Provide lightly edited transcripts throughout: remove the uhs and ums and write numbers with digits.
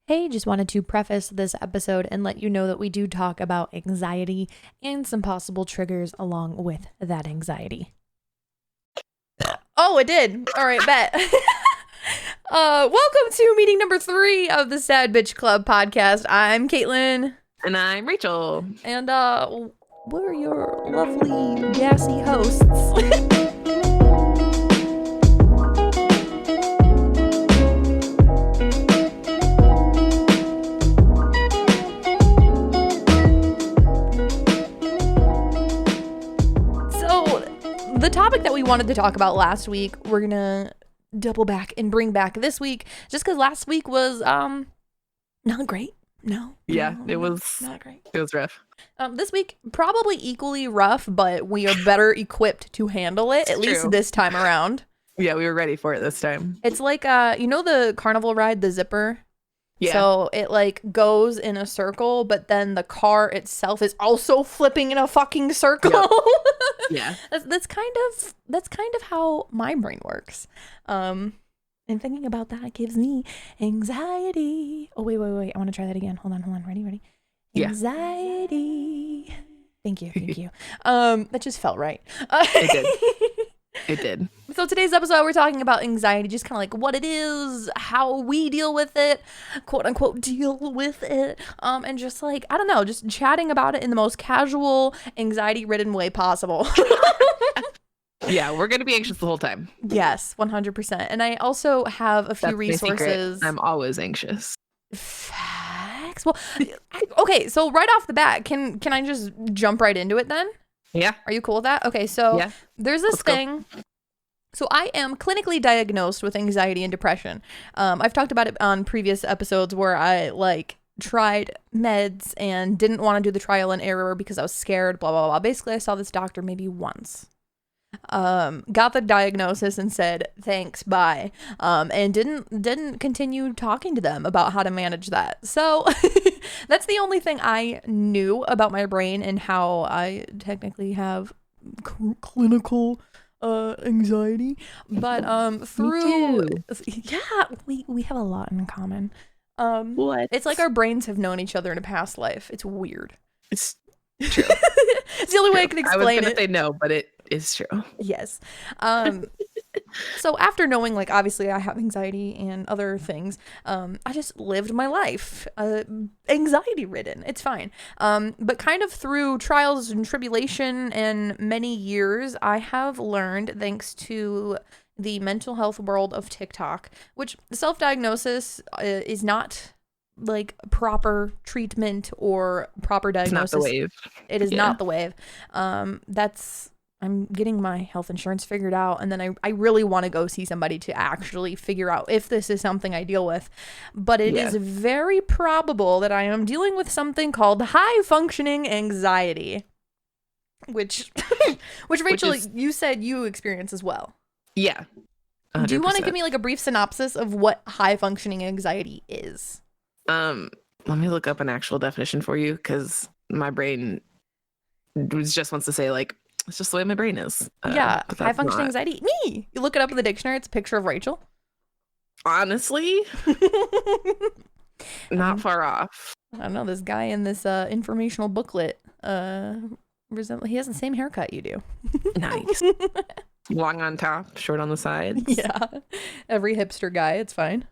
Hey, just wanted to preface this episode and let you know that we do talk about anxiety and some possible triggers along with that anxiety. Oh, it did. All right, bet. Welcome to meeting number 3 of the Sad Bitch Club podcast. I'm Kaitlyn. And I'm Rachel. And we're your lovely, gassy hosts. The topic that we wanted to talk about last week, we're gonna double back and bring back this week, just because last week was not great. It was not great. It was rough. This week probably equally rough, but we are better equipped to handle it, at least this time around. Yeah, we were ready for it this time. It's like you know the carnival ride, the zipper? Yeah. So it like goes in a circle, but then the car itself is also flipping in a fucking circle. Yep. Yeah. That's kind of how my brain works. And thinking about that gives me anxiety. Oh, wait. I want to try that again. Hold on. Ready? Yeah. Anxiety. Thank you. That just felt right. It did. So today's episode, we're talking about anxiety, just kind of like what it is, how we deal with it, quote unquote, deal with it. And just like, I don't know, just chatting about it in the most casual, anxiety-ridden way possible. Yeah, we're going to be anxious the whole time. Yes, 100%. And I also have a few resources. I'm always anxious. Facts. Well, okay, so right off the bat, can I just jump right into it then? Yeah. Are you cool with that? Okay, so there's this thing. So I am clinically diagnosed with anxiety and depression. I've talked about it on previous episodes where I tried meds and didn't want to do the trial and error because I was scared, blah, blah, blah. Basically, I saw this doctor maybe once. Got the diagnosis and said, thanks, bye. And didn't continue talking to them about how to manage that. So that's the only thing I knew about my brain and how I technically have clinical anxiety. But through we have a lot in common. What? It's like our brains have known each other in a past life. It's weird. It's true. It's the only way I can explain it. I was gonna say no, but it is true. Yes. So after knowing, obviously I have anxiety and other things, I just lived my life, anxiety ridden. It's fine. But kind of through trials and tribulation and many years, I have learned, thanks to the mental health world of TikTok, which self-diagnosis is not proper treatment or proper diagnosis. It's not the wave. It is not the wave. I'm getting my health insurance figured out, and then I really want to go see somebody to actually figure out if this is something I deal with. But it is very probable that I am dealing with something called high functioning anxiety, which Rachel, you said you experience as well. Yeah. 100%. Do you want to give me a brief synopsis of what high functioning anxiety is? Let me look up an actual definition for you, because my brain just wants to say it's just the way my brain is. High functioning anxiety. Me. You look it up in the dictionary. It's a picture of Rachel. Honestly, not far off. I don't know. This guy in this informational booklet, he has the same haircut you do. Nice. Long on top, short on the sides. Yeah. Every hipster guy. It's fine.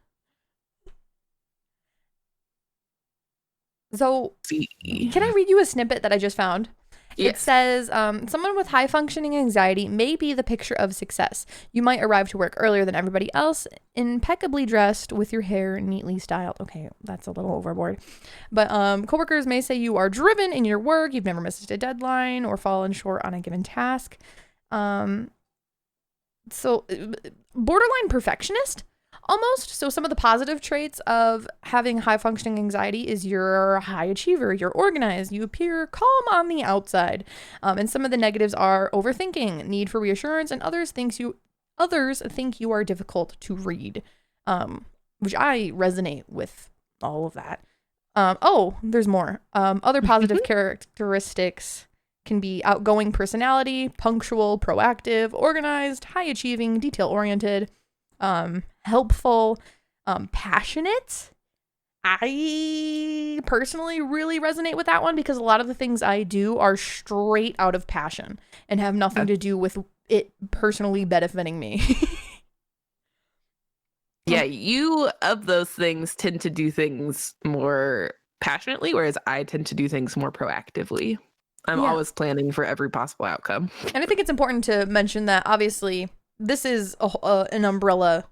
So, can I read you a snippet that I just found? Yes. It says, someone with high functioning anxiety may be the picture of success. You might arrive to work earlier than everybody else, impeccably dressed with your hair neatly styled. Okay, that's a little overboard. But coworkers may say you are driven in your work, you've never missed a deadline or fallen short on a given task. So borderline perfectionist almost. So some of the positive traits of having high functioning anxiety is you're a high achiever, you're organized, you appear calm on the outside. And some of the negatives are overthinking, need for reassurance, and others think you are difficult to read, which I resonate with all of that. There's more. Other positive characteristics can be outgoing personality, punctual, proactive, organized, high achieving, detail oriented, helpful, passionate, I personally really resonate with that one because a lot of the things I do are straight out of passion and have nothing to do with it personally benefiting me. Yeah, you of those things tend to do things more passionately, whereas I tend to do things more proactively. I'm always planning for every possible outcome. And I think it's important to mention that obviously this is an umbrella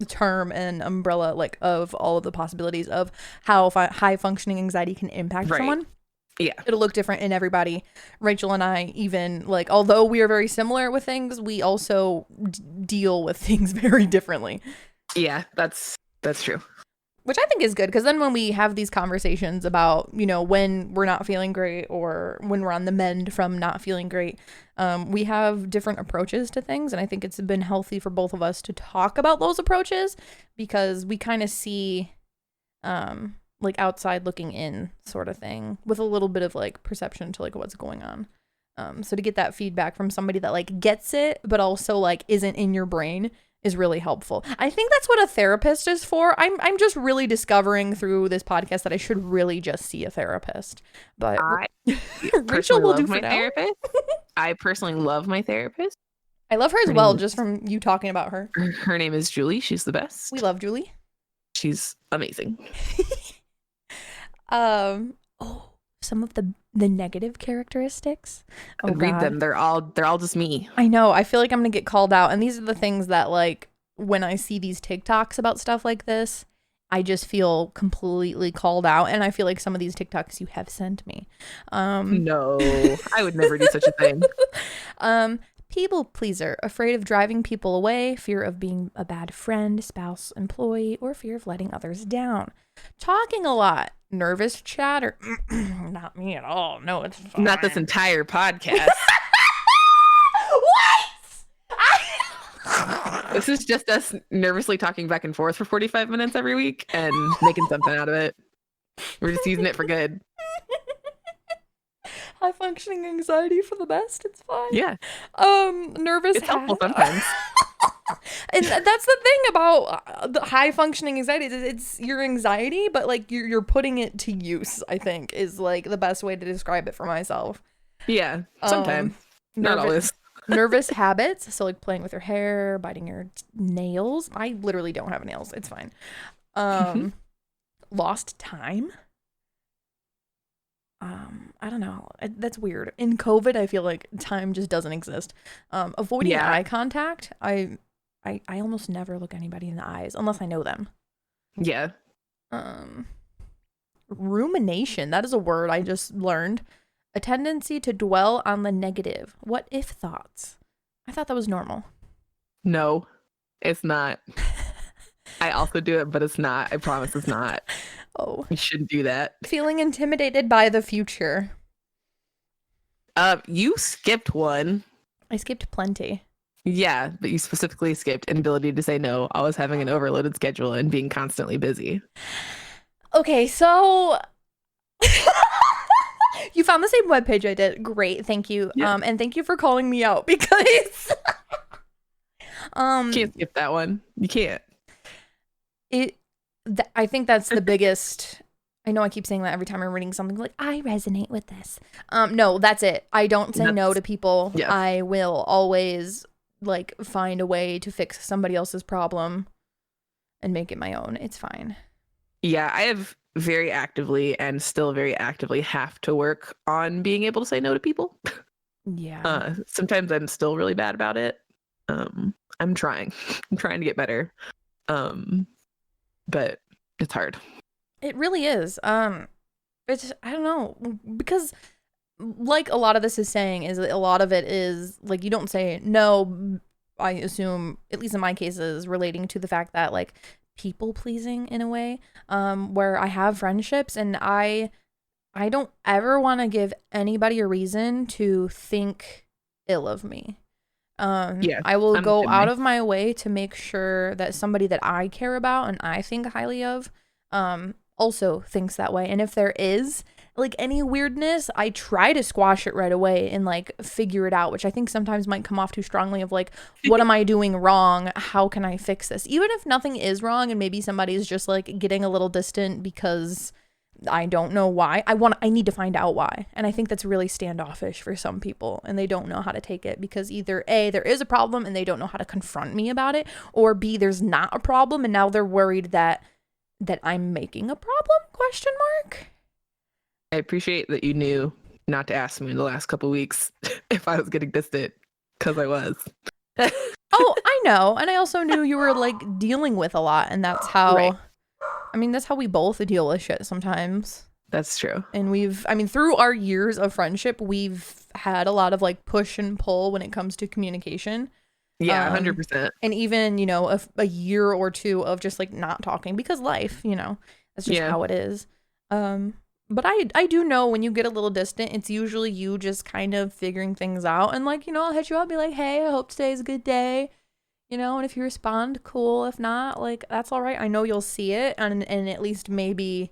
term and umbrella like of all of the possibilities of how high functioning anxiety can impact someone. Yeah. It'll look different in everybody. Rachel and I, even like, although we are very similar with things, we also deal with things very differently. Yeah, that's true. Which I think is good because then when we have these conversations about, you know, when we're not feeling great or when we're on the mend from not feeling great, we have different approaches to things. And I think it's been healthy for both of us to talk about those approaches because we kind of see like outside looking in sort of thing with a little bit of like perception to like what's going on. So to get that feedback from somebody that like gets it, but also like isn't in your brain is really helpful. I think that's what a therapist is for. I'm just really discovering through this podcast that I should really just see a therapist. But Rachel will do for now. Therapist. I personally love my therapist. I love her as well, just from you talking about her. Her name is Julie. She's the best. We love Julie. She's amazing. Some of the negative characteristics. Read them. They're all just me. I know. I feel like I'm gonna get called out, and these are the things that like when I see these TikToks about stuff like this, I just feel completely called out, and I feel like some of these TikToks you have sent me. No, I would never do such a thing. People pleaser, afraid of driving people away, fear of being a bad friend, spouse, employee, or fear of letting others down. Talking a lot, nervous chatter. Not me at all. No, it's fine. Not this entire podcast. What? This is just us nervously talking back and forth for 45 minutes every week and making something out of it. We're just using it for good. High functioning anxiety for the best. It's fine. Yeah. Nervous. It's helpful sometimes. And that's the thing about the high functioning anxiety. It's your anxiety, but like you're putting it to use, I think, is like the best way to describe it for myself. Yeah. Sometimes. Not always. Nervous habits. So like playing with your hair, biting your nails. I literally don't have nails. It's fine. Lost time. I don't know. That's weird. In COVID, I feel like time just doesn't exist. Avoiding eye contact. I almost never look anybody in the eyes unless I know them. Yeah. Rumination. That is a word I just learned. A tendency to dwell on the negative. What if thoughts? I thought that was normal. No, it's not. I also do it, but it's not. I promise it's not. Oh. You shouldn't do that. Feeling intimidated by the future. You skipped one. I skipped plenty. Yeah, but you specifically skipped inability to say no, always having an overloaded schedule and being constantly busy. Okay, so you found the same webpage I did. Great, thank you. Yeah. And thank you for calling me out because you can't skip that one. You can't. I think that's the biggest. I know I keep saying that every time I'm reading something, like I resonate with this. No, that's it. I don't say no to people. Yeah. I will always like find a way to fix somebody else's problem and make it my own. It's fine. Yeah, I have very actively and still very actively have to work on being able to say no to people. Yeah. Sometimes I'm still really bad about it. I'm trying. I'm trying to get better. But it's hard. It really is. It's, I don't know, because like a lot of this is saying is a lot of it is like you don't say no. I assume, at least in my cases, relating to the fact that like people pleasing in a way, where I have friendships and I don't ever want to give anybody a reason to think ill of me. Yeah, I will go out of my way to make sure that somebody that I care about and I think highly of, also thinks that way. And if there is like any weirdness, I try to squash it right away and like figure it out, which I think sometimes might come off too strongly of like, what am I doing wrong? How can I fix this? Even if nothing is wrong and maybe somebody's just like getting a little distant because I don't know why. I need to find out why. And I think that's really standoffish for some people, and they don't know how to take it because either A, there is a problem and they don't know how to confront me about it, or B, there's not a problem and now they're worried that I'm making a problem? Question mark. I appreciate that you knew not to ask me in the last couple weeks if I was getting distant, because I was. Oh, I know. And I also knew you were like dealing with a lot, and that's how, right. I mean, that's how we both deal with shit sometimes. That's true. And through our years of friendship, we've had a lot of like push and pull when it comes to communication. Yeah, 100%. And even, you know, a year or two of just like not talking because life, you know, that's just how it is. But I do know when you get a little distant, it's usually you just kind of figuring things out. And like, you know, I'll hit you up, be like, hey, I hope today's a good day. You know, and if you respond, cool. If not, like, that's all right. I know you'll see it. And at least maybe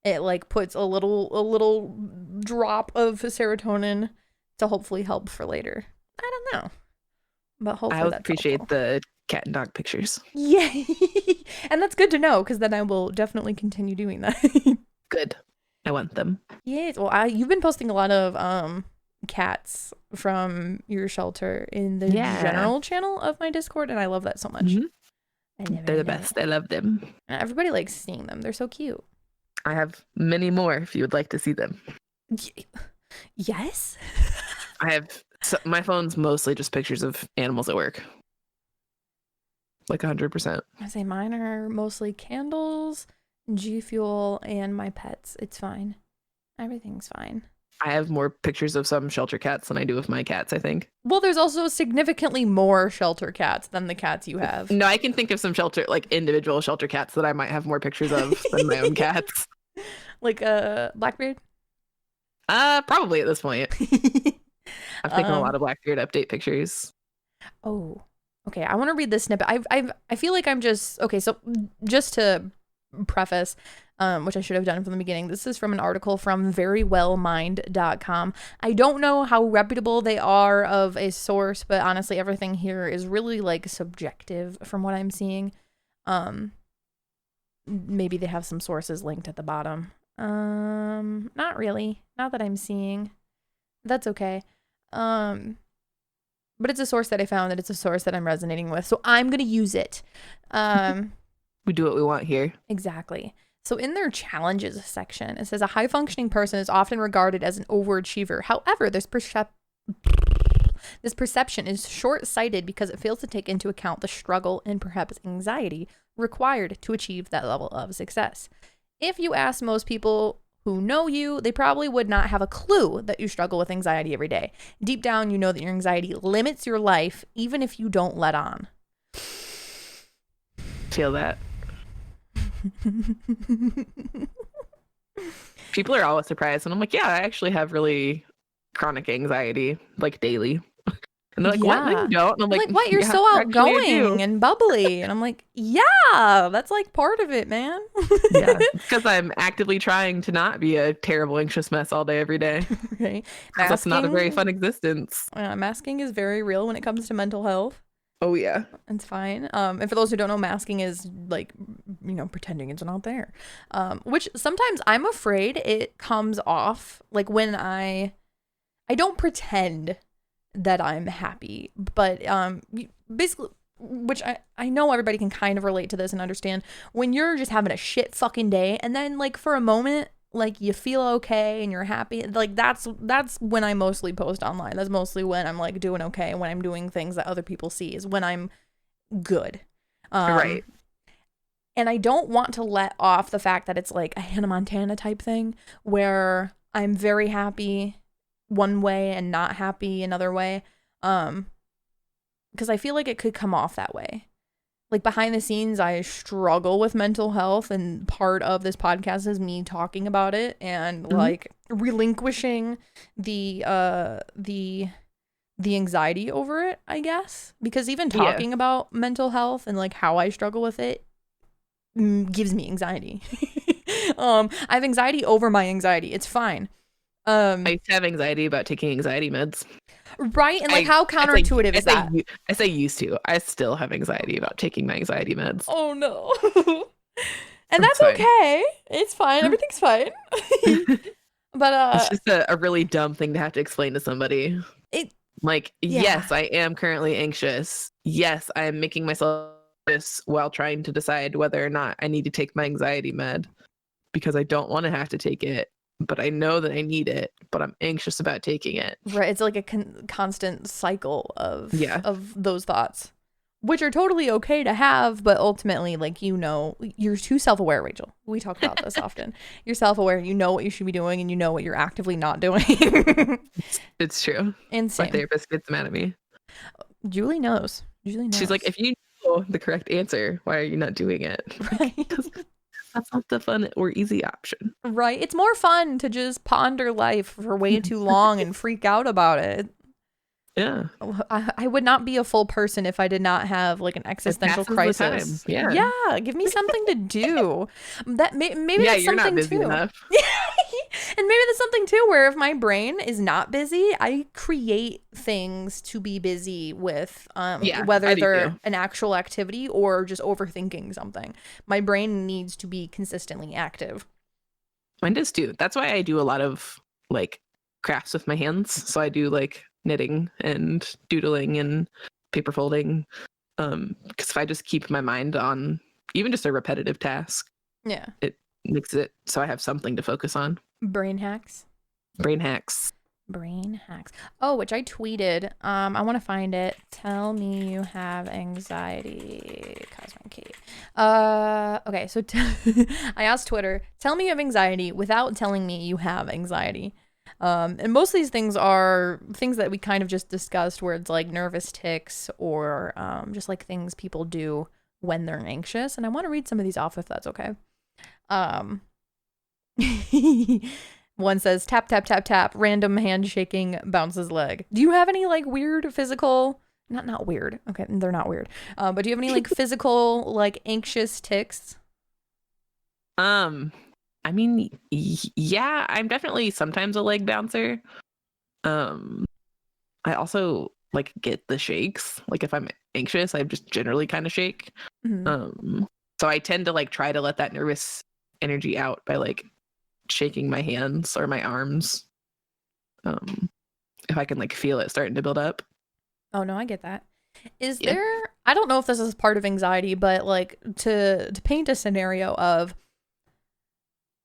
it like puts a little drop of serotonin to hopefully help for later. I don't know. But hopefully I appreciate the cat and dog pictures. Yeah. And that's good to know, because then I will definitely continue doing that. Good. I want them. Yes. Well, you've been posting a lot of cats from your shelter in the general channel of my Discord, and I love that so much. Mm-hmm. They're the best. I love them. And everybody likes seeing them. They're so cute. I have many more if you would like to see them. Yes. My phone's mostly just pictures of animals at work. Like 100%. I say mine are mostly candles, G Fuel, and my pets. It's fine. Everything's fine. I have more pictures of some shelter cats than I do of my cats, I think. Well, there's also significantly more shelter cats than the cats you have. No, I can think of some individual shelter cats that I might have more pictures of than my own cats. Like Blackbeard? Probably at this point. I've taken a lot of Blackbeard update pictures. Oh, okay. I want to read this snippet. I feel like I'm just okay. So just to preface, which I should have done from the beginning. This is from an article from verywellmind.com. I don't know how reputable they are of a source, but honestly, everything here is really like subjective from what I'm seeing. Maybe they have some sources linked at the bottom. Not really. Not that I'm seeing. That's okay. But it's a source that I found, and it's a source that I'm resonating with, so I'm gonna use it. We do what we want here. Exactly. So in their challenges section, it says a high functioning person is often regarded as an overachiever. However, this perception is short-sighted because it fails to take into account the struggle and perhaps anxiety required to achieve that level of success. If you ask most people who know you, they probably would not have a clue that you struggle with anxiety every day. Deep down, you know that your anxiety limits your life, even if you don't let on. Feel that. People are always surprised, and I'm like, yeah, I actually have really chronic anxiety, like daily. And they're like, what? No, you don't. And I'm like, what? You're so outgoing and bubbly. And I'm like, yeah, that's like part of it, man. Yeah, because I'm actively trying to not be a terrible, anxious mess all day, every day. Right. That's not a very fun existence. Masking is very real when it comes to mental health. Oh, yeah. It's fine. And for those who don't know, masking is like, you know, pretending it's not there. Which sometimes I'm afraid it comes off like when I don't pretend that I'm happy, but basically, which I know everybody can kind of relate to this and understand, when you're just having a shit fucking day and then like for a moment like you feel okay and you're happy, like that's when I mostly post online. That's mostly when I'm like doing okay, when I'm doing things that other people see, is when I'm good. Right. And I don't want to let off the fact that it's like a Hannah Montana type thing where I'm very happy one way and not happy another way, because I feel like it could come off that way. Like behind the scenes, I struggle with mental health, and part of this podcast is me talking about it and like relinquishing the anxiety over it, I guess, because even talking about mental health and like how I struggle with it gives me anxiety. I have anxiety over my anxiety. It's fine. I used to have anxiety about taking anxiety meds. Right? And like, how counterintuitive is that? I say used to. I still have anxiety about taking my anxiety meds. Oh no. And that's okay. It's fine. Everything's fine. But it's just a really dumb thing to have to explain to somebody. Yes, I am currently anxious. Yes, I am making myself anxious while trying to decide whether or not I need to take my anxiety med because I don't want to have to take it, but I know that I need it, but I'm anxious about taking it. Right. It's like a constant cycle of those thoughts, which are totally okay to have, but ultimately, like, you're too self-aware, Rachel. We talk about this often. You're self-aware, you know what you should be doing, and you know what you're actively not doing. It's true. Insane. My therapist gets mad at me. Julie knows. She's like, if you know the correct answer, why are you not doing it? Right. That's not the fun or easy option. Right. It's more fun to just ponder life for way too long and freak out about it. Yeah. I would not be a full person if I did not have like an existential crisis. Yeah. Yeah. Give me something to do. That maybe that's you're something not busy too. Enough. And maybe that's something too, where if my brain is not busy, I create things to be busy with, whether they're an actual activity or just overthinking something. My brain needs to be consistently active. Mine does too. That's why I do a lot of like crafts with my hands. So I do like knitting and doodling and paper folding. Because if I just keep my mind on even just a repetitive task, it makes it so I have something to focus on. Brain hacks. Oh, which I tweeted. I want to find it. Tell me you have anxiety. Cosmic Kate. Okay, so I asked Twitter, tell me you have anxiety without telling me you have anxiety. And most of these things are things that we kind of just discussed, where it's like nervous tics or just like things people do when they're anxious. And I want to read some of these off if that's okay. One says tap tap tap tap, random hand shaking, bounces leg. Do you have any like weird physical, not weird, okay, they're not weird, but do you have any like physical like anxious tics? I mean, yeah, I'm definitely sometimes a leg bouncer. I also like get the shakes. Like if I'm anxious, I just generally kind of shake. Mm-hmm. So I tend to like try to let that nervous energy out by like shaking my hands or my arms. If I can like feel it starting to build up. Oh no, I get that. Is there, I don't know if this is part of anxiety, but like to paint a scenario of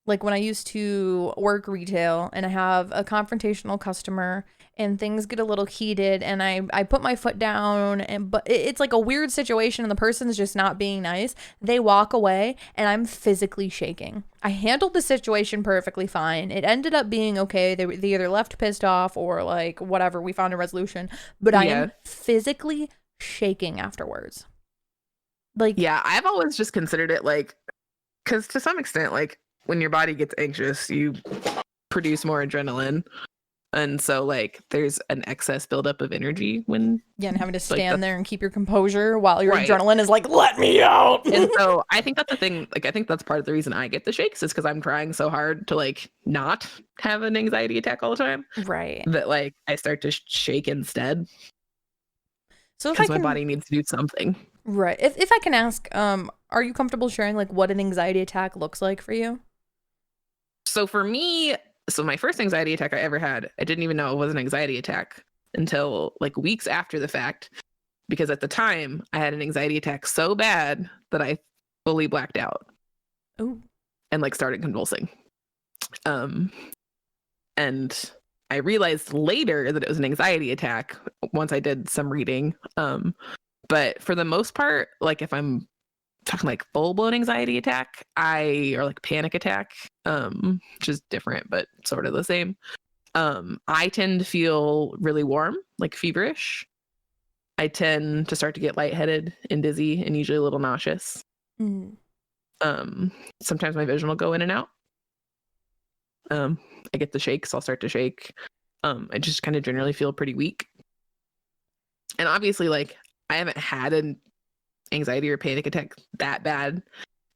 like when I used to work retail and I have a confrontational customer and things get a little heated and I put my foot down but it's like a weird situation and the person's just not being nice. They walk away and I'm physically shaking. I handled the situation perfectly fine. It ended up being okay. They either left pissed off or like whatever. We found a resolution, but I am physically shaking afterwards. Like, yeah, I've always just considered it like, because to some extent, like when your body gets anxious, you produce more adrenaline. And so like there's an excess buildup of energy when and having to stand there and keep your composure while your adrenaline is like, let me out. And so I think that's the thing. Like I think that's part of the reason I get the shakes is because I'm trying so hard to like not have an anxiety attack all the time. Right. That like I start to shake instead. So because my body needs to do something. Right. If I can ask, are you comfortable sharing like what an anxiety attack looks like for you? So for me, my first anxiety attack I ever had, I didn't even know it was an anxiety attack until like weeks after the fact, because at the time I had an anxiety attack so bad that I fully blacked out. Ooh. And like started convulsing. And I realized later that it was an anxiety attack once I did some reading. But for the most part, like if I'm talking like full-blown anxiety attack, or like panic attack, which is different but sort of the same, I tend to feel really warm, like feverish. I tend to start to get lightheaded and dizzy and usually a little nauseous. Sometimes my vision will go in and out. I get the shakes. I'll start to shake. I just kind of generally feel pretty weak. And obviously, like, I haven't had an anxiety or panic attack that bad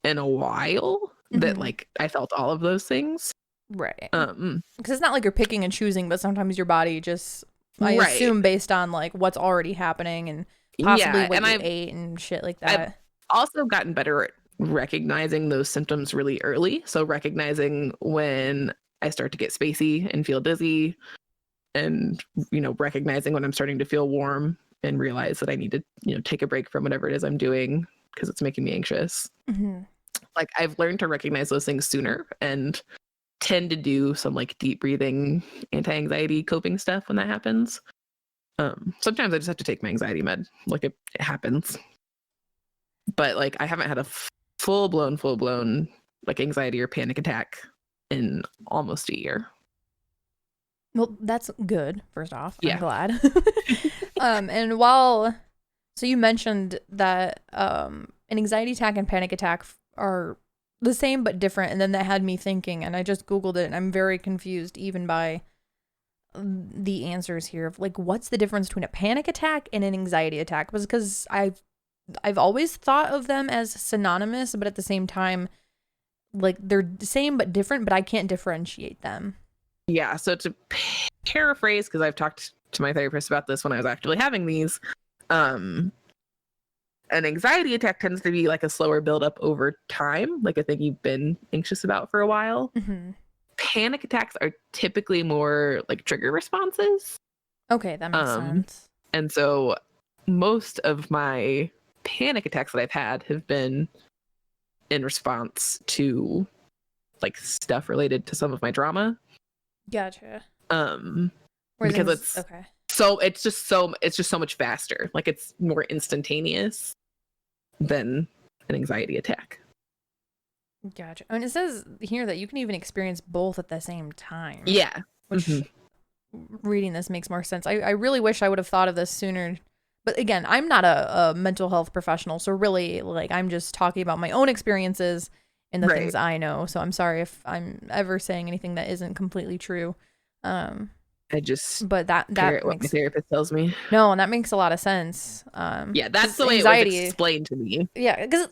in a while. that like I felt all of those things. Right. Because it's not like you're picking and choosing, but sometimes your body just, I Right. assume, based on like what's already happening and possibly what you ate and shit like that. I've also gotten better at recognizing those symptoms really early. So recognizing when I start to get spacey and feel dizzy, and, you know, recognizing when I'm starting to feel warm and realize that I need to, you know, take a break from whatever it is I'm doing because it's making me anxious. Like I've learned to recognize those things sooner and tend to do some like deep breathing, anti-anxiety coping stuff when that happens. Sometimes I just have to take my anxiety med. Like it happens. But like I haven't had a full blown like anxiety or panic attack in almost a year. Well, that's good, first off. Yeah. I'm glad. And so you mentioned that an anxiety attack and panic attack are the same but different, and then that had me thinking, and I just Googled it, and I'm very confused even by the answers here of like, what's the difference between a panic attack and an anxiety attack? Because I've always thought of them as synonymous, but at the same time, like they're the same but different, but I can't differentiate them. Yeah, so to paraphrase, because I've talked to my therapist about this when I was actually having these, an anxiety attack tends to be like a slower buildup over time, like a thing you've been anxious about for a while. Panic attacks are typically more like trigger responses. Okay, that makes sense. And so most of my panic attacks that I've had have been in response to like stuff related to some of my drama. Gotcha. Because it's okay. So it's just so much faster. Like it's more instantaneous than an anxiety attack. Gotcha. And it says here that you can even experience both at the same time. Yeah. Which reading this makes more sense. I really wish I would have thought of this sooner. But again, I'm not a mental health professional, so really, like, I'm just talking about my own experiences and the things I know. So I'm sorry if I'm ever saying anything that isn't completely true. But that makes what my therapist tells me. No, and that makes a lot of sense. Yeah, that's the way it was explained to me. Yeah, because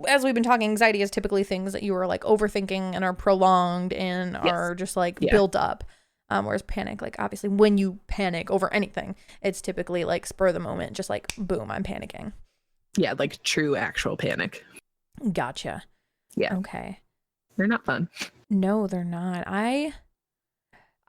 as we've been talking, anxiety is typically things that you are like overthinking and are prolonged and are just like built up. Whereas panic, like obviously when you panic over anything, it's typically like spur of the moment, just like boom, I'm panicking. Yeah, like true actual panic. Gotcha. Yeah. Okay. They're not fun. No, they're not. I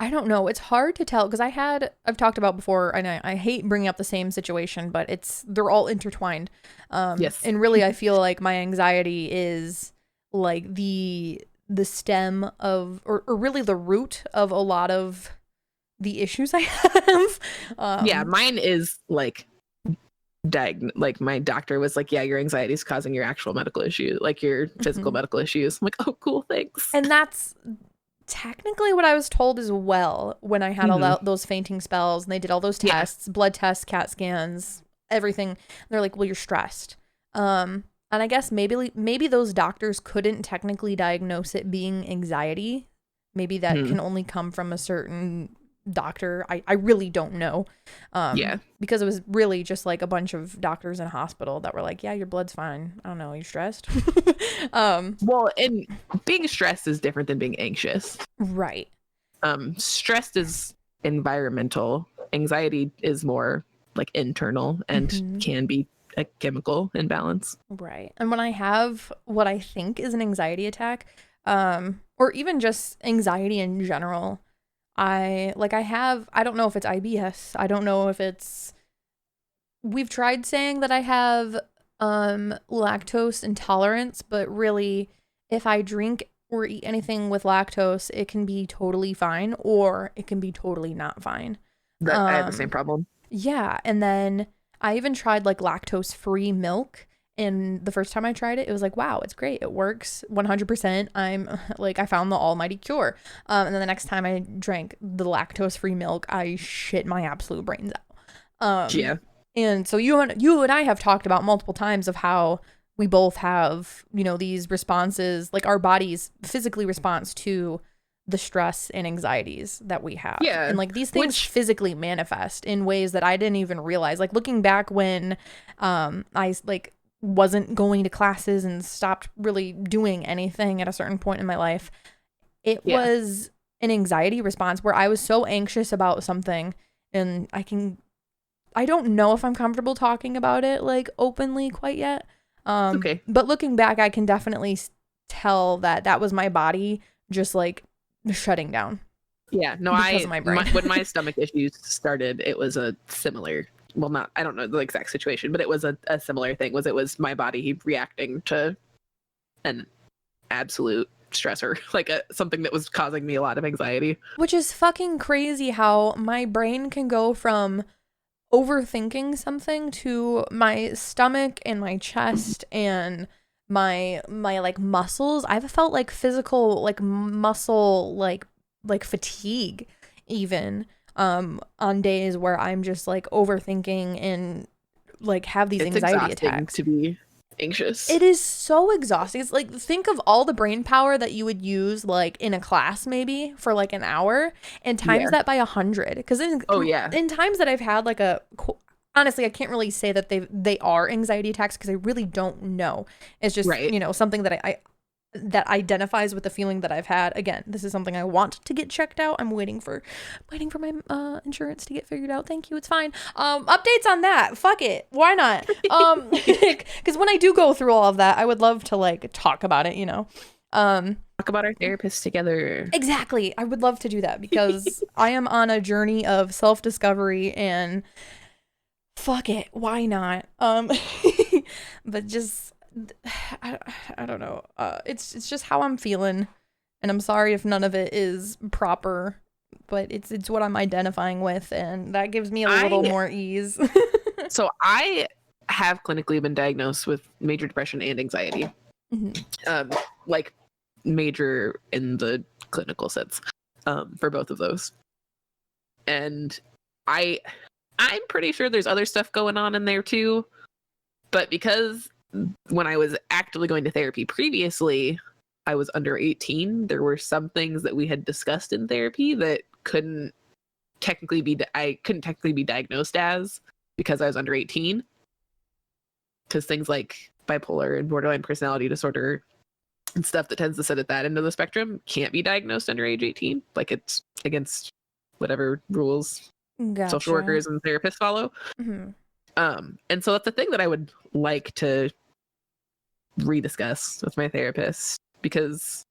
don't know. It's hard to tell because I've talked about before, and I hate bringing up the same situation, but they're all intertwined. Yes. And really, I feel like my anxiety is like the stem of, or really the root of a lot of the issues I have. Yeah, mine is like like my doctor was like, yeah, your anxiety is causing your actual medical issue, like your physical medical issues. I'm like, oh, cool, thanks. And that's technically what I was told as well when I had all those fainting spells and they did all those tests, blood tests, CAT scans, everything. And they're like, well, you're stressed. And I guess maybe those doctors couldn't technically diagnose it being anxiety. Maybe that can only come from a certain doctor. I really don't know. Because it was really just like a bunch of doctors in a hospital that were like, yeah, your blood's fine. I don't know, you stressed? Well, and being stressed is different than being anxious. Right. Stressed is environmental. Anxiety is more like internal and can be a chemical imbalance. Right. And when I have what I think is an anxiety attack, or even just anxiety in general, I don't know if it's IBS. I don't know if we've tried saying that I have lactose intolerance, but really if I drink or eat anything with lactose, it can be totally fine or it can be totally not fine. I have the same problem. Yeah. And then I even tried like lactose-free milk. And the first time I tried it, it was like, wow, it's great. It works 100%. I found the almighty cure. And then the next time I drank the lactose-free milk, I shit my absolute brains out. Yeah. And so you and I have talked about multiple times of how we both have, these responses, like our bodies physically responds to the stress and anxieties that we have. Yeah. And like these things physically manifest in ways that I didn't even realize. Like looking back when I like wasn't going to classes and stopped really doing anything at a certain point in my life. It was an anxiety response where I was so anxious about something, and I don't know if I'm comfortable talking about it like openly quite yet. Okay. But looking back, I can definitely tell that was my body just like shutting down. Yeah, no, because of my brain. when my stomach issues started, it was a similar, well, not, I don't know the exact situation, but it was a similar thing. It was my body reacting to an absolute stressor, like something that was causing me a lot of anxiety. Which is fucking crazy how my brain can go from overthinking something to my stomach and my chest and my like muscles. I've felt like physical like muscle like fatigue even on days where I'm just like overthinking and like have these anxiety attacks. To be anxious. It is so exhausting. It's like, think of all the brain power that you would use like in a class maybe for like an hour and times that by 100. Because in times that I've had like honestly, I can't really say that they are anxiety attacks because I really don't know. It's just something that I that identifies with the feeling that I've had. Again, this is something I want to get checked out. I'm waiting for my insurance to get figured out. Thank you. It's fine. Updates on that. Fuck it. Why not? Because when I do go through all of that, I would love to like talk about it, talk about our therapist together. Exactly. I would love to do that because I am on a journey of self-discovery and fuck it. Why not? But just I don't know. It's just how I'm feeling, and I'm sorry if none of it is proper, but it's what I'm identifying with, and that gives me a little more ease. So I have clinically been diagnosed with major depression and anxiety, like major in the clinical sense, for both of those. And I'm pretty sure there's other stuff going on in there too, but because when I was actively going to therapy previously, I was under 18. There were some things that we had discussed in therapy that I couldn't technically be diagnosed as because I was under 18. Because things like bipolar and borderline personality disorder and stuff that tends to sit at that end of the spectrum can't be diagnosed under age 18. Like, it's against whatever rules social workers and therapists follow. And so that's the thing that I would like to rediscuss with my therapist, because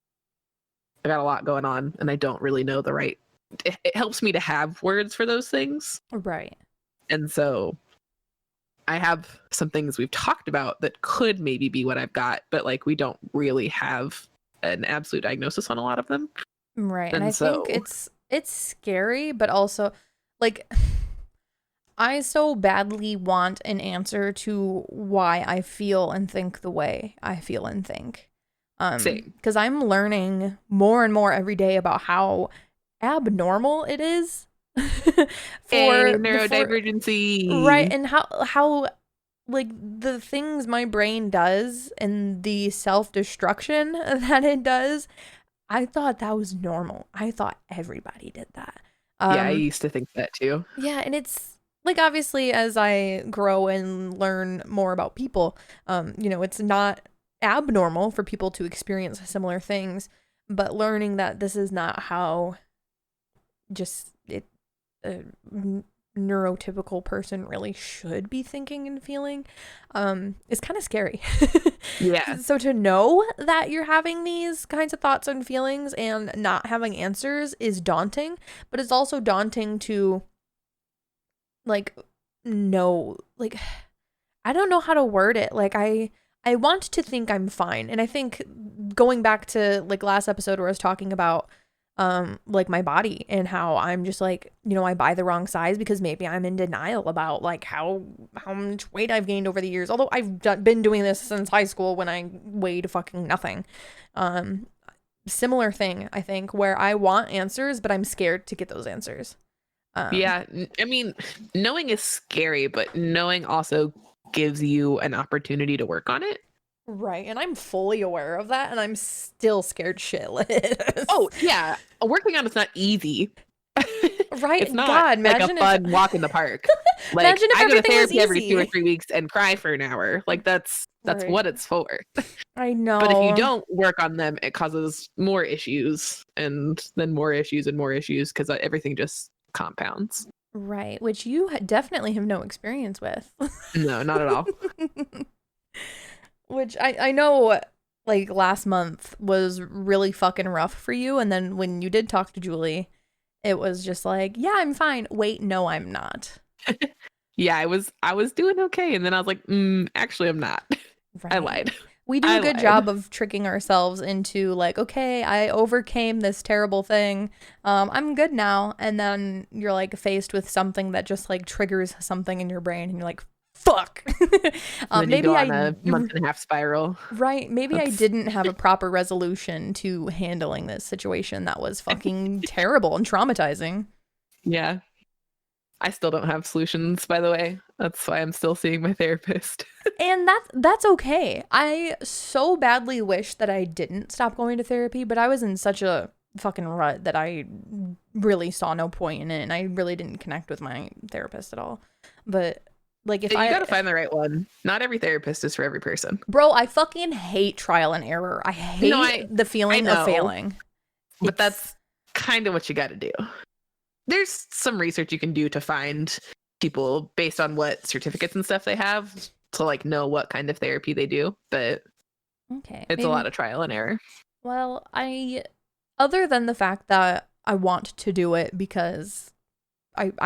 I got a lot going on and I don't really know it helps me to have words for those things. Right. And so I have some things we've talked about that could maybe be what I've got, but like we don't really have an absolute diagnosis on a lot of them. Right. And I think it's scary, but also like I so badly want an answer to why I feel and think the way I feel and think. Same. Because I'm learning more and more every day about how abnormal it is for neurodivergency. Right. And how like the things my brain does and the self-destruction that it does, I thought that was normal. I thought everybody did that. Yeah, I used to think that too. Yeah, and it's like, obviously, as I grow and learn more about people, it's not abnormal for people to experience similar things, but learning that this is not how just a neurotypical person really should be thinking and feeling is kind of scary. Yeah. So to know that you're having these kinds of thoughts and feelings and not having answers is daunting, but it's also daunting to like no, like I don't know how to word it. Like I want to think I'm fine. And I think going back to like last episode where I was talking about like my body and how I'm just like, I buy the wrong size because maybe I'm in denial about like how much weight I've gained over the years. Although I've been doing this since high school when I weighed fucking nothing. Similar thing, I think, where I want answers, but I'm scared to get those answers. Yeah, I mean, knowing is scary, but knowing also gives you an opportunity to work on it. Right, and I'm fully aware of that, and I'm still scared shitless. Oh, yeah, working on it's not easy. Right, it's not God, like imagine a fun walk in the park. Like, imagine if I go to everything was therapy every easy. 2 or 3 weeks and cry for an hour. Like, that's That's what it's for. I know. But if you don't work on them, it causes more issues and then more issues and more issues because everything just compounds. Right, which you definitely have no experience with. No, not at all. Which I know, like, last month was really fucking rough for you. And then when you did talk to Julie, it was just like, yeah, I'm fine. Wait, no, I'm not. Yeah, I was doing okay. And then I was like, actually, I'm not. Right. I lied. We do a good job of tricking ourselves into like, okay, I overcame this terrible thing. I'm good now. And then you're like faced with something that just like triggers something in your brain and you're like, fuck. Maybe you go on a month and a half spiral. Right. Maybe I didn't have a proper resolution to handling this situation that was fucking terrible and traumatizing. Yeah. I still don't have solutions, by the way. That's why I'm still seeing my therapist. And that's okay. I so badly wish that I didn't stop going to therapy, but I was in such a fucking rut that I really saw no point in it, and I really didn't connect with my therapist at all. But like, if you gotta find the right one. Not every therapist is for every person. Bro, I fucking hate trial and error. I hate the feeling of failing. But that's kind of what you gotta do. There's some research you can do to find people based on what certificates and stuff they have to like know what kind of therapy they do, but it's a lot of trial and error. Well, other than the fact that I want to do it because I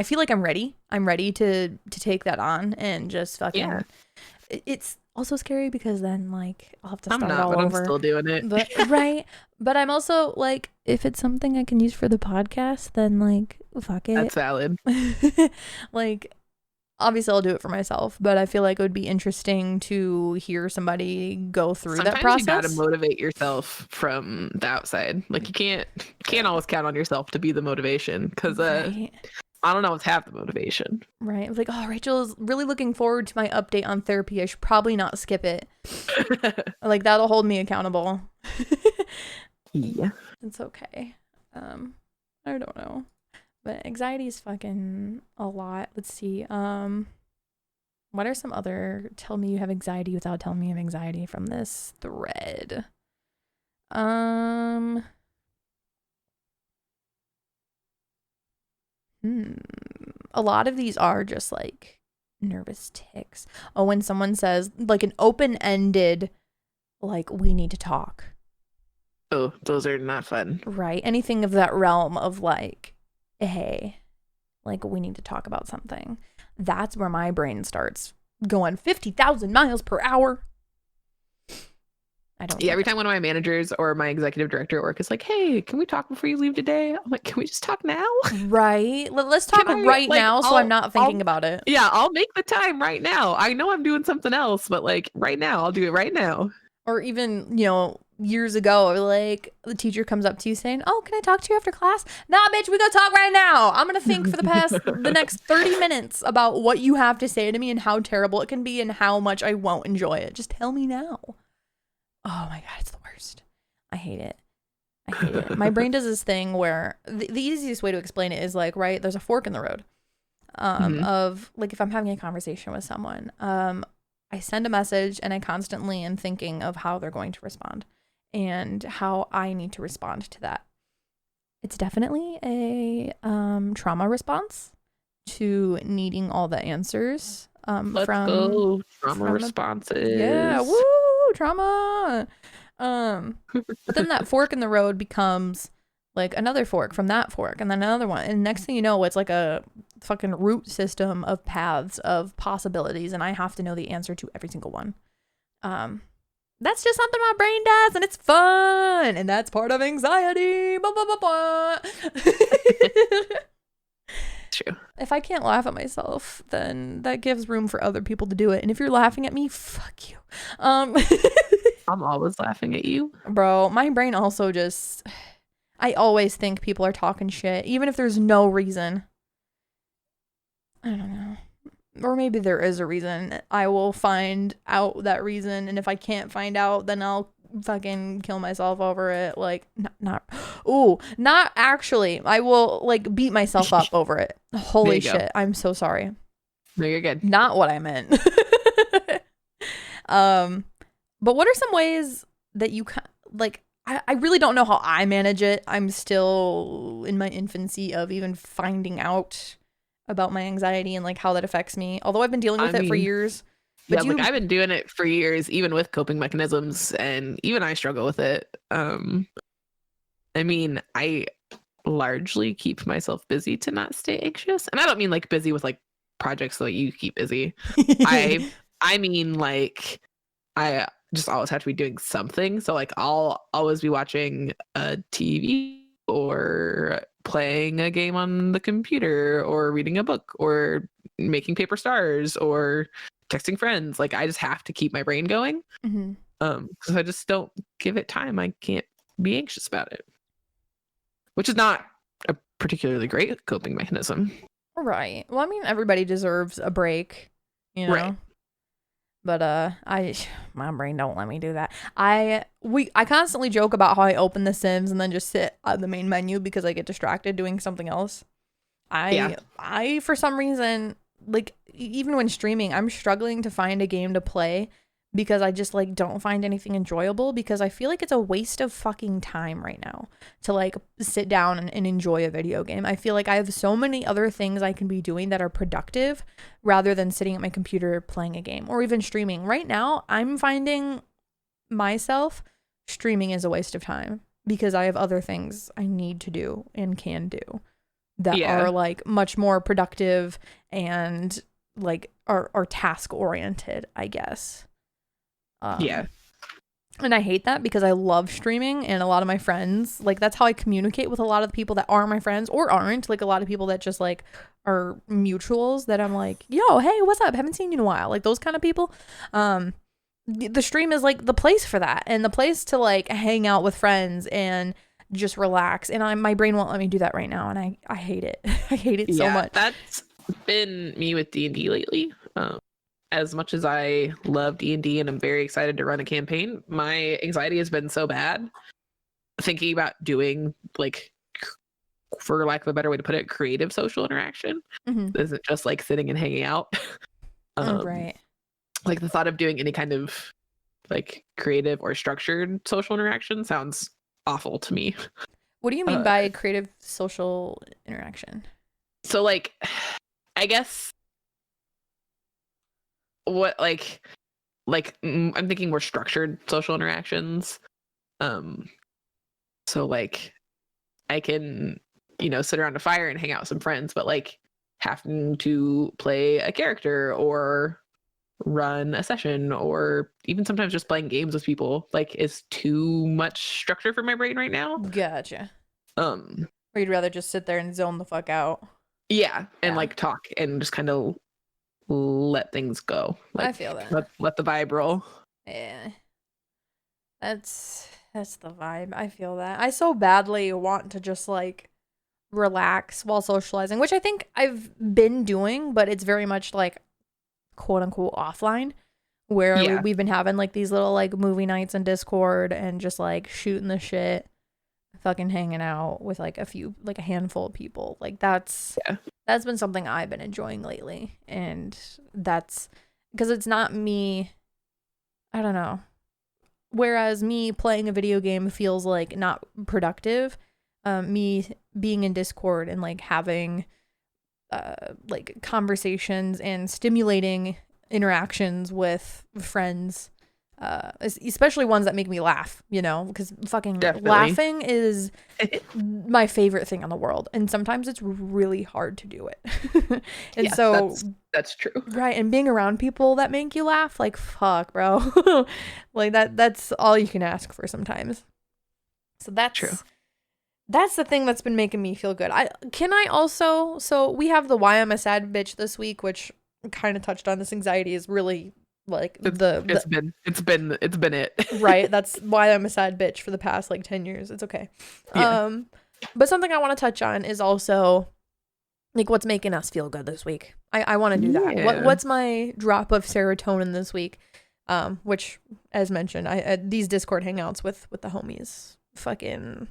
feel like I'm ready. I'm ready to take that on and just fucking It's also scary because then like I'll have to start all over. I'm still doing it. But right. But I'm also like, if it's something I can use for the podcast, then like fuck it. That's valid. Like, obviously I'll do it for myself, but I feel like it would be interesting to hear somebody go through that process. You gotta motivate yourself from the outside. Like you can't always count on yourself to be the motivation because I don't always have the motivation. Right. It was like, oh, Rachel's really looking forward to my update on therapy. I should probably not skip it. Like, that'll hold me accountable. Yeah. It's okay. I don't know. But anxiety is fucking a lot. Let's see. What are some other tell me you have anxiety without telling me you have anxiety from this thread? A lot of these are just like nervous tics. Oh, when someone says like an open-ended, like, we need to talk. Oh, those are not fun. Right. Anything of that realm of like, hey, like, we need to talk about something. That's where my brain starts going 50,000 miles per hour. I don't. Yeah, every time one of my managers or my executive director at work is like, hey, can we talk before you leave today? I'm like, can we just talk now? Right. Let's talk right now so I'm not thinking about it. Yeah, I'll make the time right now. I know I'm doing something else, but like right now, I'll do it right now. Or even, years ago, like the teacher comes up to you saying, oh, can I talk to you after class? Nah, bitch, we gotta talk right now. I'm gonna think for the next 30 minutes about what you have to say to me and how terrible it can be and how much I won't enjoy it. Just tell me now. Oh my God, it's the worst. I hate it. My brain does this thing where the easiest way to explain it is like, right, there's a fork in the road of like, if I'm having a conversation with someone, I send a message and I constantly am thinking of how they're going to respond and how I need to respond to that. It's definitely a trauma response to needing all the answers Let's go. Trauma responses. Yeah, woo, trauma. But then that fork in the road becomes like another fork from that fork and then another one. And next thing you know, it's like a fucking root system of paths of possibilities. And I have to know the answer to every single one. That's just something my brain does and it's fun. And that's part of anxiety. Blah, blah, blah, blah. True. If I can't laugh at myself, then that gives room for other people to do it. And if you're laughing at me, fuck you. I'm always laughing at you. Bro, my brain also just... I always think people are talking shit, even if there's no reason. I don't know. Or maybe there is a reason. I will find out that reason, and if I can't find out, then I'll fucking kill myself over it. Like, not actually. I will, like, beat myself up over it. Holy shit. I'm so sorry. No, you're good. Not what I meant. But what are some ways that you like? I really don't know how I manage it. I'm still in my infancy of even finding out about my anxiety and like how that affects me. Although I've been dealing with it for years. But like I've been doing it for years, even with coping mechanisms, and even I struggle with it. I mean, I largely keep myself busy to not stay anxious, and I don't mean like busy with like projects so that you keep busy. I mean like I just always have to be doing something. So like I'll always be watching a TV or playing a game on the computer or reading a book or making paper stars or texting friends. Like I just have to keep my brain going. Mm-hmm. Because I just don't give it time. I can't be anxious about it, which is not a particularly great coping mechanism. Right. Well, I mean, everybody deserves a break, you know. Right. But my brain don't let me do that. I constantly joke about how I open The Sims and then just sit on the main menu because I get distracted doing something else. I for some reason, like even when streaming, I'm struggling to find a game to play because I just like don't find anything enjoyable because I feel like it's a waste of fucking time right now to like sit down and enjoy a video game. I feel like I have so many other things I can be doing that are productive rather than sitting at my computer playing a game or even streaming. Right now, I'm finding myself streaming is a waste of time because I have other things I need to do and can do that are like much more productive and like are task oriented, I guess. And I hate that because I love streaming and a lot of my friends, like that's how I communicate with a lot of the people that are my friends or aren't, like a lot of people that just like are mutuals that I'm like, yo, hey, what's up? Haven't seen you in a while. Like those kind of people. The stream is like the place for that and the place to like hang out with friends and just relax. And my brain won't let me do that right now. And I hate it. I hate it so much. That's been me with D&D lately. As much as I love D&D and I'm very excited to run a campaign, my anxiety has been so bad thinking about doing like, for lack of a better way to put it, creative social interaction. Isn't just like sitting and hanging out. Right. Like the thought of doing any kind of like creative or structured social interaction sounds awful to me. What do you mean by creative social interaction? So like, I guess what like I'm thinking more structured social interactions. So like I can, sit around a fire and hang out with some friends, but like having to play a character or run a session or even sometimes just playing games with people like is too much structure for my brain right now. Gotcha. Or you'd rather just sit there and zone the fuck out. Yeah, and like talk and just kind of let things go. Like, I feel that. Let the vibe roll. Yeah. That's the vibe. I feel that. I so badly want to just like relax while socializing, which I think I've been doing, but it's very much like quote unquote offline where we've been having like these little like movie nights in Discord and just like shooting the shit, fucking hanging out with like a handful of people. Like that's been something I've been enjoying lately. And that's because it's not me. I don't know. Whereas me playing a video game feels like not productive. Me being in Discord and like having like conversations and stimulating interactions with friends, especially ones that make me laugh, because fucking laughing is my favorite thing in the world, and sometimes it's really hard to do it. And so that's true, right? And being around people that make you laugh, like fuck, bro, like that's all you can ask for sometimes. So that's true. That's the thing that's been making me feel good. So we have the why I'm a sad bitch this week, which kind of touched on this anxiety is really like it's been it. Right. That's why I'm a sad bitch for the past like 10 years. It's okay. Yeah. But something I want to touch on is also like what's making us feel good this week. I want to do that. What's my drop of serotonin this week? Which as mentioned, these Discord hangouts with the homies fucking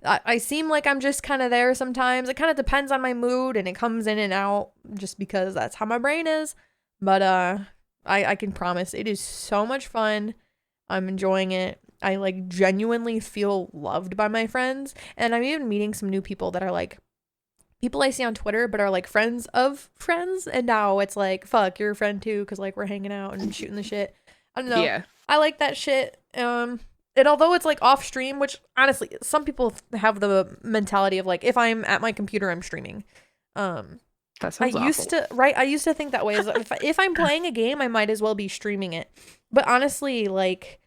I seem like I'm just kind of there sometimes. It kind of depends on my mood and it comes in and out just because that's how my brain is. But I can promise it is so much fun. I'm enjoying it. I like genuinely feel loved by my friends, and I'm even meeting some new people that are like people I see on Twitter but are like friends of friends, and now it's like fuck, you're a friend too, because like we're hanging out and shooting the shit. I don't know. Yeah. I like that shit. And although it's like off stream, which honestly some people have the mentality of like if I'm at my computer I'm streaming. That sounds I used to think that way. Is if I'm playing a game, I might as well be streaming it. But honestly, like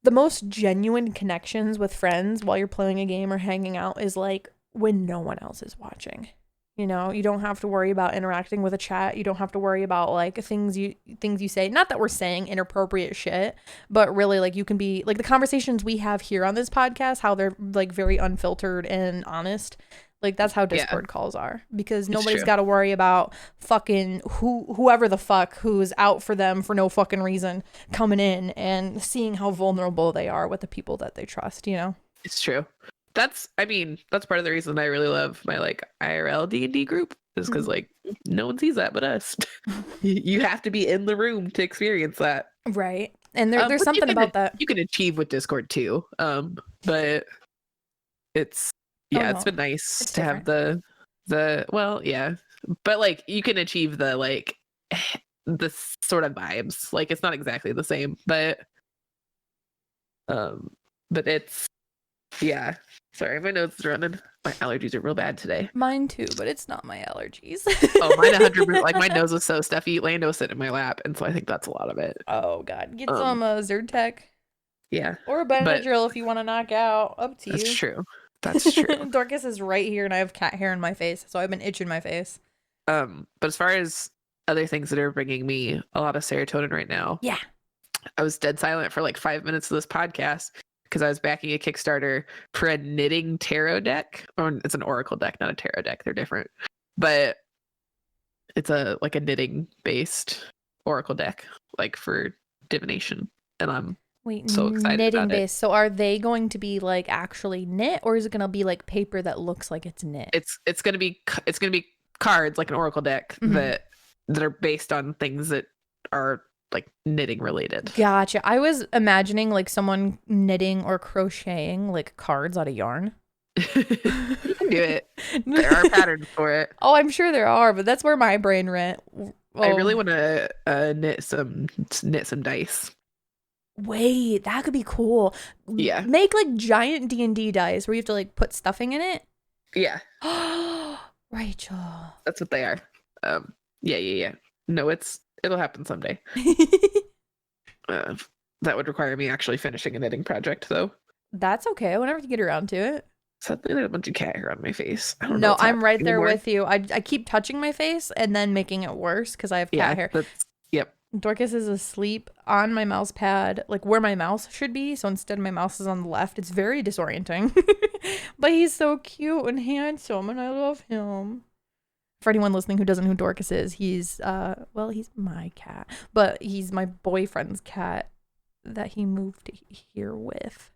the most genuine connections with friends while you're playing a game or hanging out is like when no one else is watching. You know, you don't have to worry about interacting with a chat. You don't have to worry about like things you say. Not that we're saying inappropriate shit, but really like you can be like the conversations we have here on this podcast, how they're like very unfiltered and honest. Like that's how Discord calls are, because nobody's got to worry about fucking whoever the fuck who's out for them for no fucking reason coming in and seeing how vulnerable they are with the people that they trust, you know? It's true. That's part of the reason I really love my like IRL D&D group is because like no one sees that but us. You have to be in the room to experience that. Right. And there's something about that. You can achieve with Discord too. But it's it's been nice to have the well, yeah. But like you can achieve the like the sort of vibes. Like it's not exactly the same, but it's sorry, my nose is running. My allergies are real bad today. Mine too, but it's not my allergies. Mine 100%. Like my nose is so stuffy. Lando sitting in my lap, and so I think that's a lot of it. Oh God, get some Zyrtec. Yeah, or a Benadryl if you want to knock out. Up to you. That's true. That's true. Dorcas is right here, and I have cat hair in my face, so I've been itching my face. But as far as other things that are bringing me a lot of serotonin right now, I was dead silent for like 5 minutes of this podcast because I was backing a Kickstarter for a knitting tarot deck. Or it's an oracle deck, not a tarot deck. They're different, but it's a knitting based oracle deck, like for divination, and I'm so excited knitting about based. So are they going to be like actually knit, or is it going to be like paper that looks like it's knit? It's going to be cards, like an oracle deck that are based on things that are like knitting related. Gotcha. I was imagining like someone knitting or crocheting like cards out of yarn. You can do it. There are patterns for it. Oh, I'm sure there are, but that's where my brain went. I really want to knit some dice. Wait, that could be cool. Yeah. Make like giant D&D dice where you have to like put stuffing in it. Yeah. Rachel. That's what they are. Yeah. No, it'll happen someday. That would require me actually finishing a knitting project, though. That's okay. Whenever you get around to it. Suddenly there's a bunch of cat hair on my face. I don't know. No, I'm right there with you. I keep touching my face and then making it worse because I have cat hair. Yep. Dorcas is asleep on my mouse pad, like where my mouse should be. So instead my mouse is on the left. It's very disorienting. But he's so cute and handsome and I love him. For anyone listening who doesn't know who Dorcas is, he's he's my cat, but he's my boyfriend's cat that he moved here with.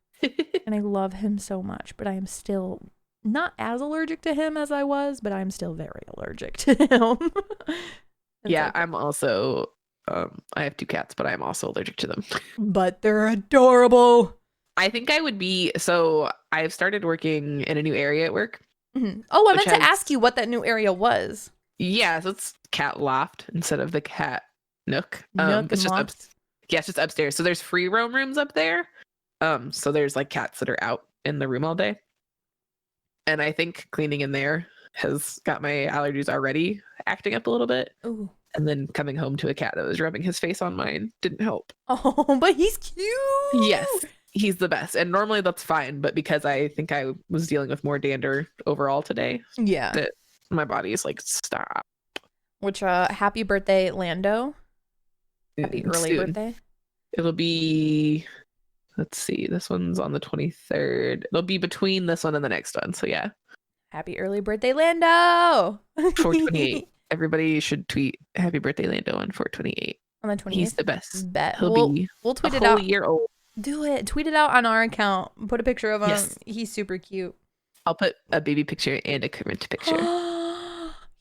And I love him so much, but I am still not as allergic to him as I was, but I'm still very allergic to him. Yeah, I'm also I have 2 cats, but I'm also allergic to them. But they're adorable. I think I would be. So I've started working in a new area at work. Mm-hmm. Oh, I meant to ask you what that new area was. Yeah, so it's cat loft instead of the cat nook. It's just upstairs. So there's free roam rooms up there. So there's like cats that are out in the room all day. And I think cleaning in there has got my allergies already acting up a little bit. Ooh. And then coming home to a cat that was rubbing his face on mine didn't help. Oh, but he's cute. Yes, he's the best. And normally that's fine. But because I think I was dealing with more dander overall today. Yeah. That my body is like, stop. Which, happy birthday, Lando. Happy early birthday. It'll be, let's see, this one's on the 23rd. It'll be between this one and the next one. So yeah. Happy early birthday, Lando. 428. Everybody should tweet happy birthday, Lando, on 428. On the 28th? He's the best. Bet. We'll tweet it out. A year old. Do it. Tweet it out on our account. Put a picture of him. Yes. He's super cute. I'll put a baby picture and a current picture.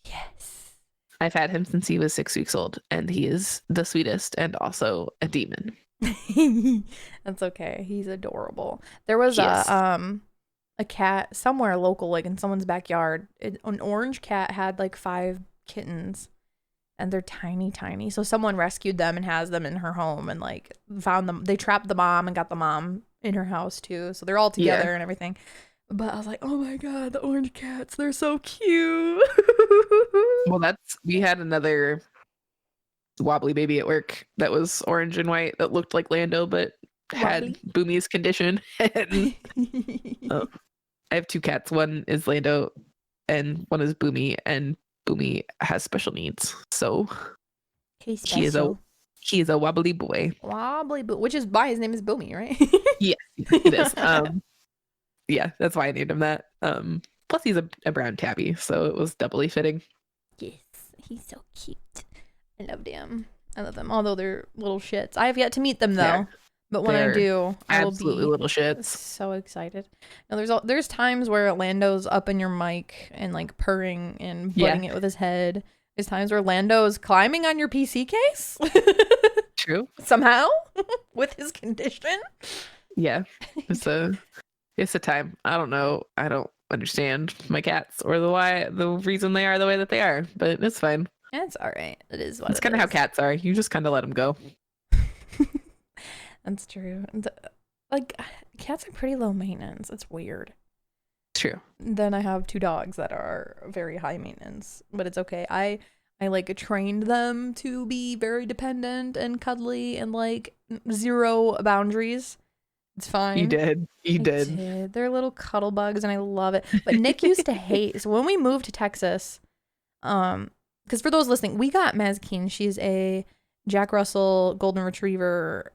Yes. I've had him since he was 6 weeks old, and he is the sweetest and also a demon. That's okay. He's adorable. There was a cat somewhere local, like in someone's backyard. An orange cat had like 5 kittens, and they're tiny, tiny. So someone rescued them and has them in her home, and like found them. They trapped the mom and got the mom in her house too. So they're all together and everything. But I was like, oh my God, the orange cats, they're so cute. Well, we had another wobbly baby at work that was orange and white that looked like Lando, but had Boomy's condition. And, I have 2 cats. One is Lando and one is Boomy, and Boomy has special needs. So he is a wobbly boy. Which is why his name is Boomy, right? Yes, it is. Yeah, that's why I named him that. Plus he's a brown tabby, so it was doubly fitting. Yes, he's so cute. I love them. Although they're little shits. I have yet to meet them though. Yeah, but when I do, I will be little shits. So excited. Now there's times where Lando's up in your mic and like purring and butting it with his head. There's times where Lando's climbing on your PC case. True. Somehow with his condition. Yeah. It's a time. I don't know. I don't understand my cats or the reason they are the way that they are, but it's fine. It's all right. It is what it's kind of how cats are. You just kind of let them go. That's true. Like cats are pretty low maintenance. It's weird. True. Then I have 2 dogs that are very high maintenance, but it's okay. I like trained them to be very dependent and cuddly and like 0 boundaries. It's fine. You did. They're little cuddle bugs and I love it. But Nick used to hate. So when we moved to Texas, because for those listening, we got Mazkeen. She's a Jack Russell Golden Retriever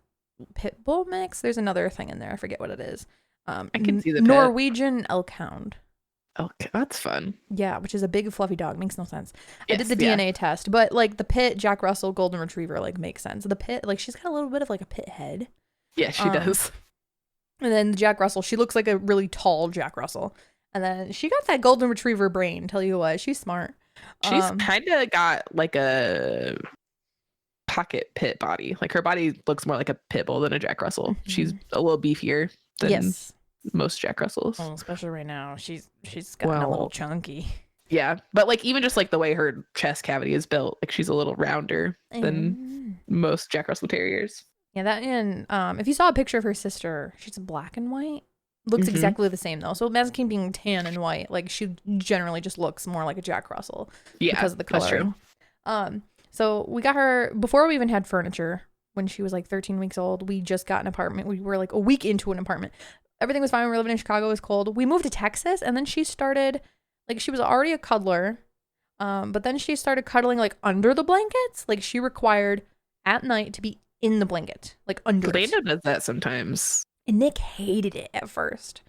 pit bull mix. There's another thing in there. I forget what it is. I can see the pit. Norwegian elk hound. Okay, that's fun. Yeah, which is a big fluffy dog. Makes no sense. Yes, I did the DNA test, but like the pit Jack Russell Golden Retriever like makes sense. The pit, like she's got a little bit of like a pit head. Yeah, she does. And then Jack Russell, she looks like a really tall Jack Russell. And then she got that Golden Retriever brain, tell you what. She's smart. She's kind of got like a pocket pit body. Like her body looks more like a pit bull than a Jack Russell. Mm-hmm. She's a little beefier than most Jack Russells. Oh, especially right now. She's gotten a little chunky. Yeah, but like even just like the way her chest cavity is built, like she's a little rounder than most Jack Russell Terriers. Yeah, that and if you saw a picture of her sister, she's black and white. Looks exactly the same though. So Mazkeen being tan and white, like she generally just looks more like a Jack Russell because of the coloring. That's true. So we got her before we even had furniture when she was like 13 weeks old. We just got an apartment. We were like a week into an apartment. Everything was fine. We were living in Chicago. It was cold. We moved to Texas and then she started like she was already a cuddler. But then she started cuddling like under the blankets. Like she required at night to be in the blanket, like under it. Lando does that sometimes. And Nick hated it at first.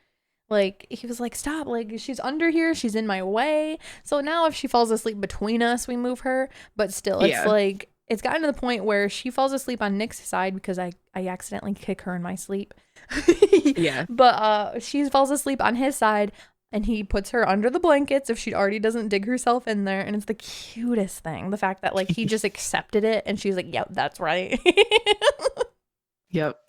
Like, he was like, stop, like, she's under here, she's in my way. So now if she falls asleep between us, we move her. But still, it's like, it's gotten to the point where she falls asleep on Nick's side because I accidentally kick her in my sleep. Yeah. But she falls asleep on his side, and he puts her under the blankets if she already doesn't dig herself in there. And it's the cutest thing. The fact that, like, he just accepted it, and she's like, yep, that's right. Yep.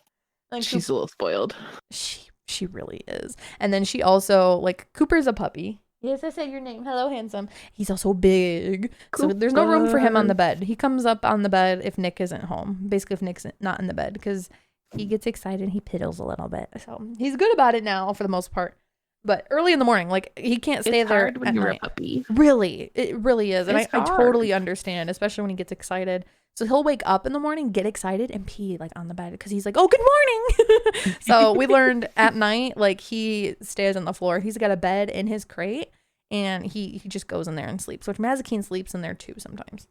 Like, she's a little spoiled. She really is. And then she also, like, Cooper's a puppy. Yes, I said your name. Hello, handsome. He's also big. Cooper. So there's no room for him on the bed. He comes up on the bed if Nick isn't home. Basically, if Nick's not in the bed, because he gets excited. He piddles a little bit. So he's good about it now for the most part. But early in the morning, like, he can't stay there hard when you're a puppy. Really. It really is. And I totally understand, especially when he gets excited. So he'll wake up in the morning, get excited, and pee like on the bed because he's like, oh, good morning. So we learned at night, like he stays on the floor. He's got a bed in his crate and he just goes in there and sleeps, which Mazkeen sleeps in there too sometimes.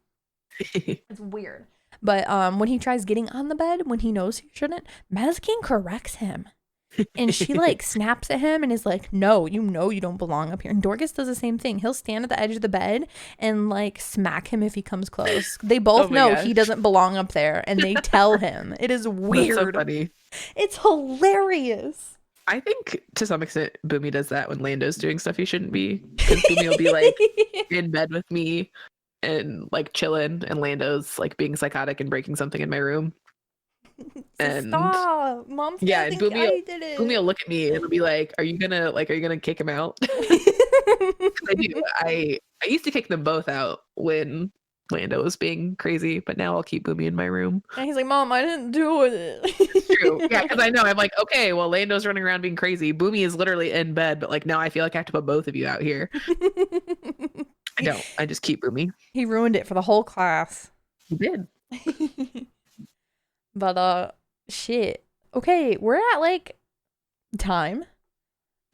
It's weird. But when he tries getting on the bed, when he knows he shouldn't, Mazkeen corrects him. And she like snaps at him and is like, no, you know you don't belong up here. And Dorcas does the same thing. He'll stand at the edge of the bed and like smack him if he comes close. They both know he doesn't belong up there and they tell him. It is weird. That's so funny. It's hilarious. I think to some extent Boomy does that when Lando's doing stuff he shouldn't be. Because Boomy will be like in bed with me and like chilling, and Lando's like being psychotic and breaking something in my room. And stop, Mom's gonna think I did it. Boomy will look at me and it'll be like, are you gonna kick him out? I do. I used to kick them both out when Lando was being crazy, but now I'll keep Boomy in my room. And he's like, Mom, I didn't do it. It's true. Yeah, because I know. I'm like, okay, well, Lando's running around being crazy. Boomy is literally in bed, but like now I feel like I have to put both of you out here. I don't. I just keep Boomy. He ruined it for the whole class. He did. But shit. Okay, we're at like time.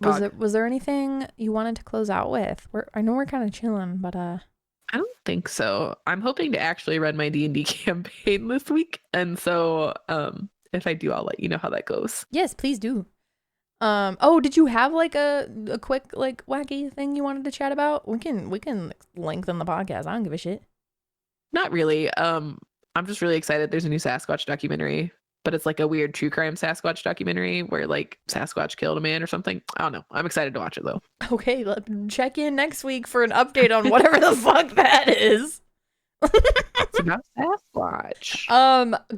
Was there anything you wanted to close out with? I know we're kind of chilling, but I don't think so. I'm hoping to actually run my D&D campaign this week, and so if I do, I'll let you know how that goes. Yes, please do. Did you have like a quick like wacky thing you wanted to chat about? We can lengthen the podcast. I don't give a shit. Not really. I'm just really excited. There's a new Sasquatch documentary, but it's like a weird true crime Sasquatch documentary where like Sasquatch killed a man or something. I don't know. I'm excited to watch it though. Okay, let's check in next week for an update on whatever the fuck that is. It's about Sasquatch.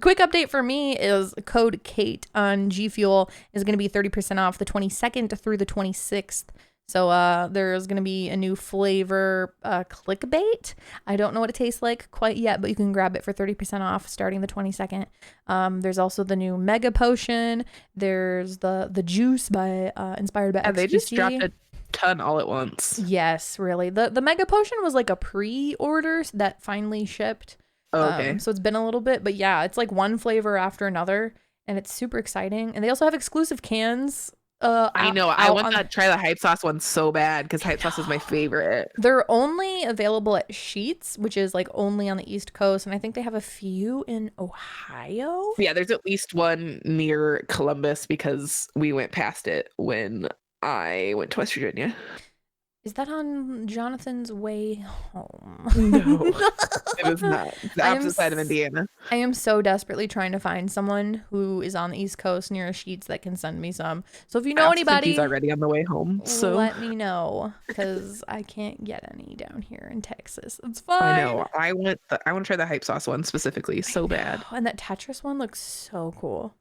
Quick update for me is code Kate on G Fuel is going to be 30% off the 22nd through the 26th. So there's going to be a new flavor, clickbait. I don't know what it tastes like quite yet, but you can grab it for 30% off starting the 22nd. There's also the new Mega Potion. There's the juice by inspired by SBC. They just dropped a ton all at once. Yes, really. The Mega Potion was like a pre-order that finally shipped. Oh, okay. So it's been a little bit, but yeah, it's like one flavor after another, and it's super exciting. And they also have exclusive cans. I know. I want to try the hype sauce one so bad because hype sauce is my favorite. They're only available at Sheetz, which is like only on the East Coast, and I think they have a few in Ohio. Yeah, there's at least one near Columbus because we went past it when I went to West Virginia. Is that on Jonathan's way home? No, it was not. The opposite side of Indiana. I am so desperately trying to find someone who is on the East Coast near Sheetz that can send me some. So if you know anybody, he's already on the way home. So let me know because I can't get any down here in Texas. It's fine. I know. I want to try the hype sauce one specifically so bad. And that Tetris one looks so cool.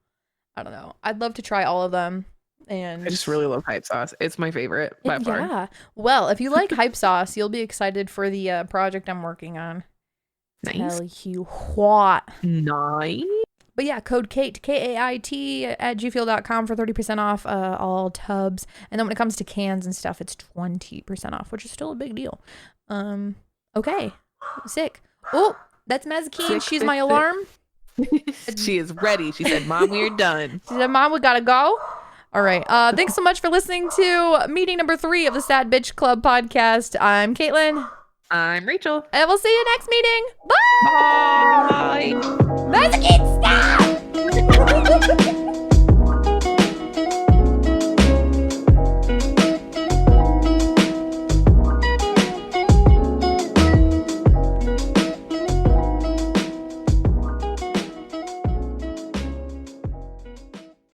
I don't know. I'd love to try all of them. And I just really love hype sauce. It's my favorite by far. Yeah. Well, if you like hype sauce, you'll be excited for the project I'm working on. Nice. Tell you what. Nice. But yeah, code Kate, KAIT at gfuel.com for 30% off all tubs. And then when it comes to cans and stuff, it's 20% off, which is still a big deal. Okay. Sick. Oh, that's Mazakine. She's my alarm. She is ready. She said, Mom, we're done. She said, Mom, we gotta go. All right. Thanks so much for listening to meeting number 3 of the Sad Bitch Club podcast. I'm Kaitlyn. I'm Rachel. And we'll see you next meeting. Bye. Bye. Mazakine, stop!